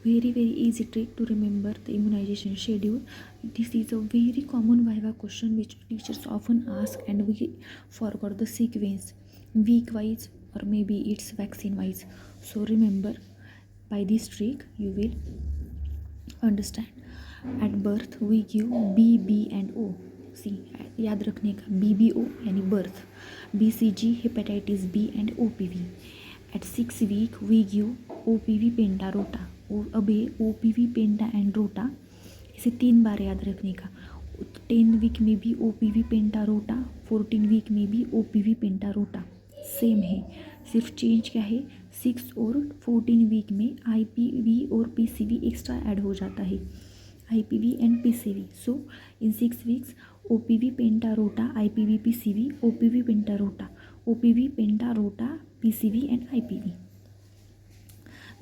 very easy trick to remember the immunization schedule. This is a very common viva question which teachers often ask, and we forgot the sequence week wise or maybe it's vaccine wise. So remember, by this trick you will understand. At birth we give B, B and O. सी याद रखने का, BBO यानी birth, BCG hepatitis B and OPV. At 6 week we give OPV penta rota. अब ये OPV penta and रोटा इसे 3 बार याद रखने का. 10 वीक में भी OPV पेंटा रोटा, 14 वीक में भी OPV पेंटा रोटा सेम है. सिर्फ चेंज क्या है, 6 और 14 वीक में IPV और PCV एक्स्ट्रा ऐड हो जाता है, IPV and PCV. So in 6 weeks OPV penta रोटा, IPV PCV, OPV पेंटा रोटा, OPV पेंटा रोटा, PCV and IPV.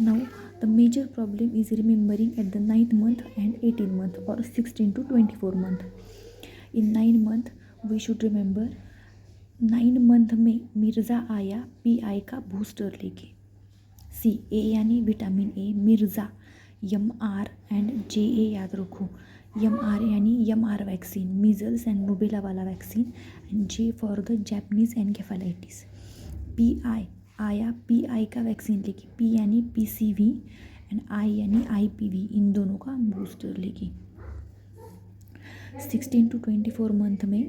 Now the major problem is remembering at the 9th month and 18th month or 16 to 24 month. In 9 month we should remember, 9 month में मिर्ज़ा आया PI का booster लेके. C A यानी vitamin A, Mirza MR and JA याद रखो. MR यानी MR vaccine, measles and rubella वाला vaccine, and J for the Japanese encephalitis. PI आया PI का वैक्सीन लेके, P यानी PCV एंड I यानी IPV, इन दोनों का बूस्टर लेके. 16 to 24 मंथ में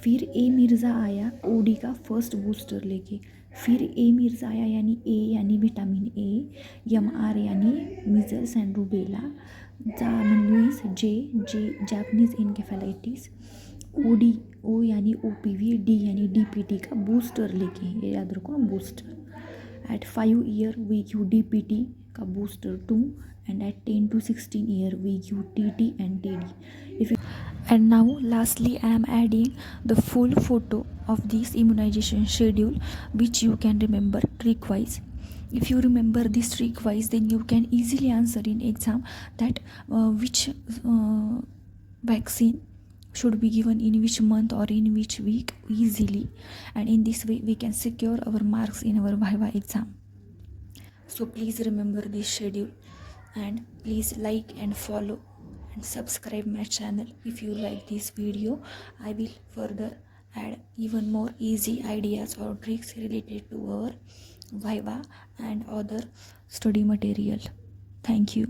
फिर ए मिर्ज़ा आया OD का फर्स्ट बूस्टर लेके. फिर ए मिर्ज़ा आया यानी ए यानी विटामिन ए, MR यानी measles and rubella, Japanese J Japanese encephalitis, OD O यानी OPV, D यानी DPT का बूस्टर लेके. ये याद रखो, booster. At 5 year we give DPT का booster 2, and at 10 to 16 year we give TT and TD. And now lastly I am adding the full photo of this immunization schedule which you can remember trick wise. If you remember this trick wise, then you can easily answer in exam that which vaccine should be given in which month or in which week easily, and in this way we can secure our marks in our viva exam. So please remember this schedule, and please like and follow and subscribe my channel. If you like this video, I will further add even more easy ideas or tricks related to our viva and other study material. Thank you.